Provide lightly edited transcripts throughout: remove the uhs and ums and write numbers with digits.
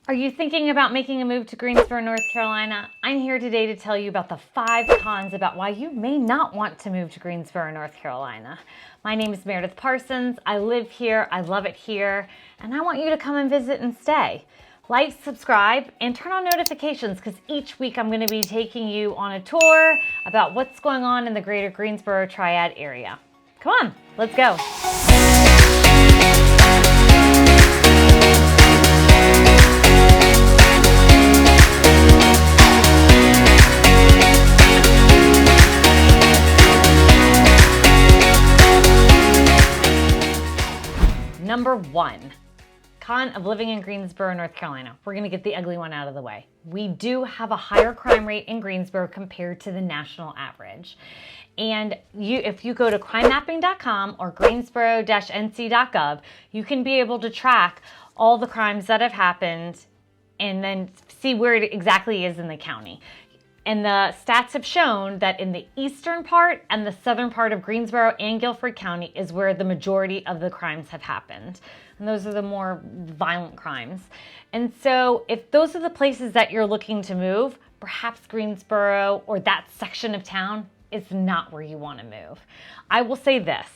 Are you thinking about making a move to Greensboro, North Carolina? I'm here today to tell you about the 5 cons about why you may not want to move to Greensboro, North Carolina. My name is Meredith Parsons. I live here, I love it here, and I want you to come and visit and stay. Like, subscribe, and turn on notifications because each week I'm going to be taking you on a tour about what's going on in the greater Greensboro Triad area. Come on, let's go. Number 1, con of living in Greensboro, North Carolina. We're going to get the ugly one out of the way. We do have a higher crime rate in Greensboro compared to the national average. And if you go to crimemapping.com or greensboro-nc.gov, you can be able to track all the crimes that have happened and then see where it exactly is in the county. And the stats have shown that in the eastern part and the southern part of Greensboro and Guilford County is where the majority of the crimes have happened. And those are the more violent crimes. And so if those are the places that you're looking to move, perhaps Greensboro or that section of town is not where you want to move. I will say this,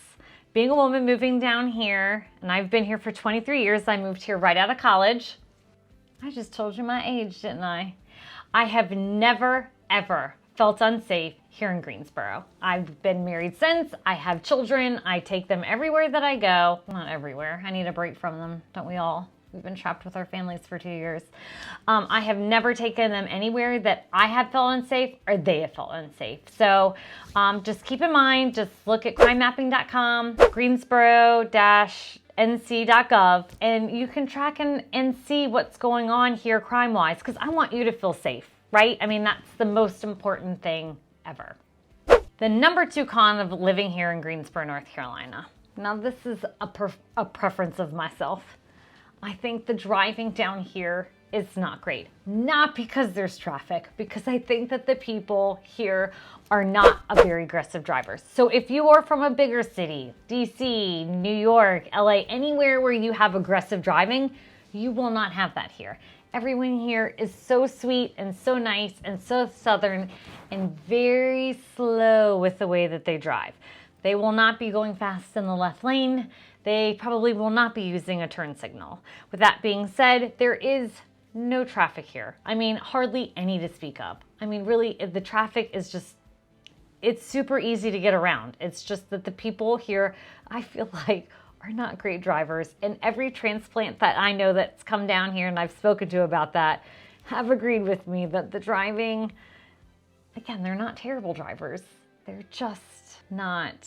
being a woman moving down here, and I've been here for 23 years, I moved here right out of college. I just told you my age, didn't I? I have never ever felt unsafe here in Greensboro. I've been married since, I have children, I take them everywhere that I go. Not everywhere, I need a break from them, don't we all? We've been trapped with our families for 2 years. I have never taken them anywhere that I have felt unsafe or they have felt unsafe. So just keep in mind, just look at crimemapping.com, greensboro-nc.gov, and you can track and see what's going on here crime-wise, because I want you to feel safe. Right? I mean, that's the most important thing ever. The number 2 con of living here in Greensboro, North Carolina. Now, this is a preference of myself. I think the driving down here is not great. Not because there's traffic, because I think that the people here are not a very aggressive drivers. So if you are from a bigger city, DC, New York, LA, anywhere where you have aggressive driving, you will not have that here. Everyone here is so sweet and so nice and so southern and very slow with the way that they drive. They will not be going fast in the left lane. They probably will not be using a turn signal. With that being said, there is no traffic here. I mean, hardly any to speak of. I mean, really, the traffic is just, it's super easy to get around. It's just that the people here, I feel like, are not great drivers, and every transplant that I know that's come down here and I've spoken to about that have agreed with me that the driving, again, they're not terrible drivers. They're just not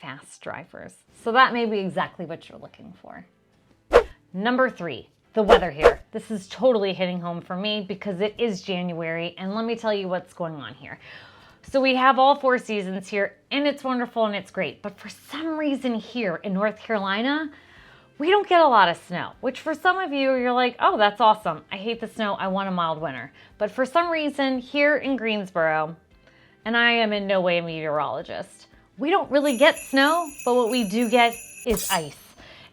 fast drivers. So that may be exactly what you're looking for. Number 3, the weather here. This is totally hitting home for me because it is January, and let me tell you what's going on here. So we have all 4 seasons here, and it's wonderful and it's great. But for some reason here in North Carolina, we don't get a lot of snow, which for some of you, you're like, oh, that's awesome. I hate the snow. I want a mild winter. But for some reason here in Greensboro, and I am in no way a meteorologist, we don't really get snow, but what we do get is ice.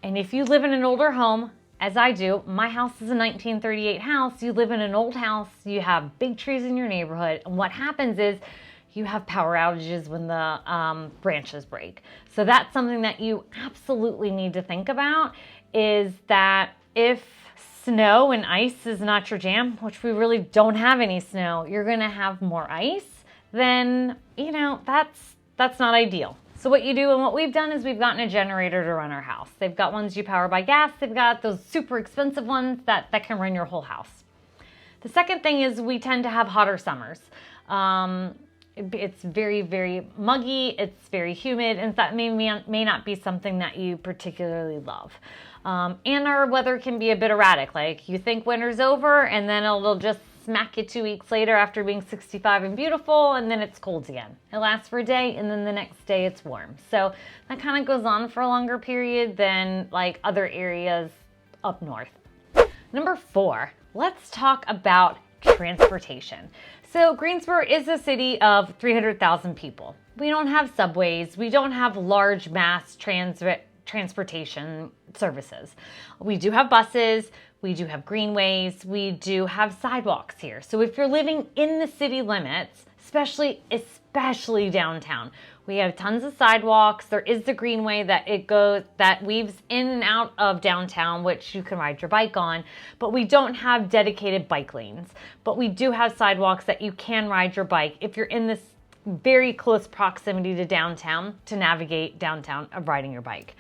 And if you live in an older home, as I do, my house is a 1938 house. You live in an old house, you have big trees in your neighborhood, and what happens is you have power outages when the branches break. So that's something that you absolutely need to think about, is that if snow and ice is not your jam, which we really don't have any snow, you're gonna have more ice, then, you know, that's not ideal. So what you do, and what we've done is we've gotten a generator to run our house. They've got ones you power by gas. They've got those super expensive ones that can run your whole house. The second thing is we tend to have hotter summers. It's very, very muggy, it's very humid, and that may not be something that you particularly love. And our weather can be a bit erratic. Like, you think winter's over, and then it'll just smack you 2 weeks later after being 65 and beautiful, and then it's cold again. It lasts for a day, and then the next day it's warm. So that kind of goes on for a longer period than like other areas up north. Number 4, let's talk about transportation. So Greensboro is a city of 300,000 people. We don't have subways. We don't have large mass transportation services. We do have buses. We do have greenways. We do have sidewalks here. So if you're living in the city limits, especially downtown, we have tons of sidewalks. There is the greenway that weaves in and out of downtown, which you can ride your bike on, but we don't have dedicated bike lanes. But we do have sidewalks that you can ride your bike if you're in this very close proximity to downtown to navigate downtown of riding your bike.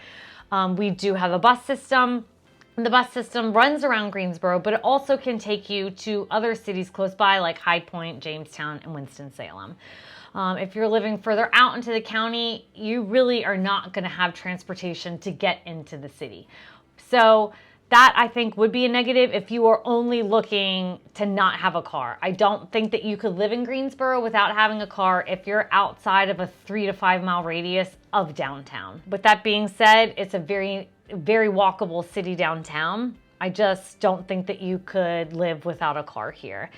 We do have a bus system. The bus system runs around Greensboro, but it also can take you to other cities close by like High Point, Jamestown, and Winston-Salem. If you're living further out into the county, you really are not going to have transportation to get into the city. So that, I think, would be a negative if you are only looking to not have a car. I don't think that you could live in Greensboro without having a car if you're outside of a 3 to 5 mile radius of downtown. With that being said, it's a very walkable city downtown. I just don't think that you could live without a car here.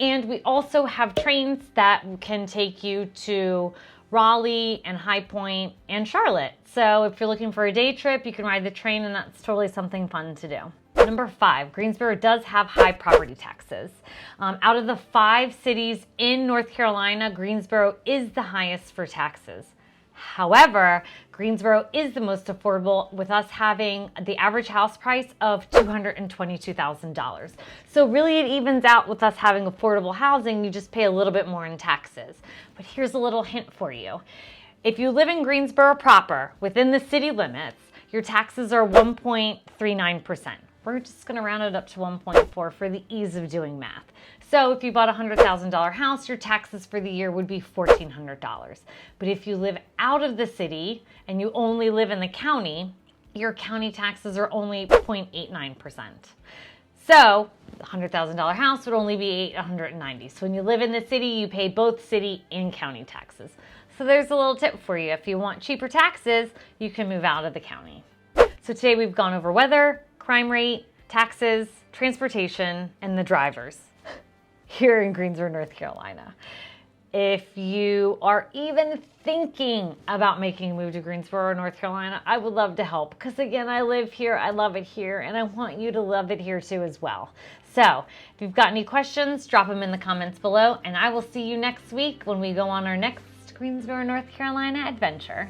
And we also have trains that can take you to Raleigh and High Point and Charlotte. So if you're looking for a day trip, you can ride the train, and that's totally something fun to do. Number 5, Greensboro does have high property taxes. Out of the 5 cities in North Carolina, Greensboro is the highest for taxes. However, Greensboro is the most affordable, with us having the average house price of $222,000. So really it evens out with us having affordable housing. You just pay a little bit more in taxes. But here's a little hint for you. If you live in Greensboro proper, within the city limits, your taxes are 1.39%. We're just going to round it up to 1.4 for the ease of doing math. So if you bought a $100,000 house, your taxes for the year would be $1,400. But if you live out of the city and you only live in the county, your county taxes are only 0.89%. So the $100,000 house would only be $890. So when you live in the city, you pay both city and county taxes. So there's a little tip for you. If you want cheaper taxes, you can move out of the county. So today we've gone over weather, crime rate, taxes, transportation, and the drivers here in Greensboro, North Carolina. If you are even thinking about making a move to Greensboro, North Carolina, I would love to help, because again, I live here, I love it here, and I want you to love it here too as well. So if you've got any questions, drop them in the comments below, and I will see you next week when we go on our next Greensboro, North Carolina adventure.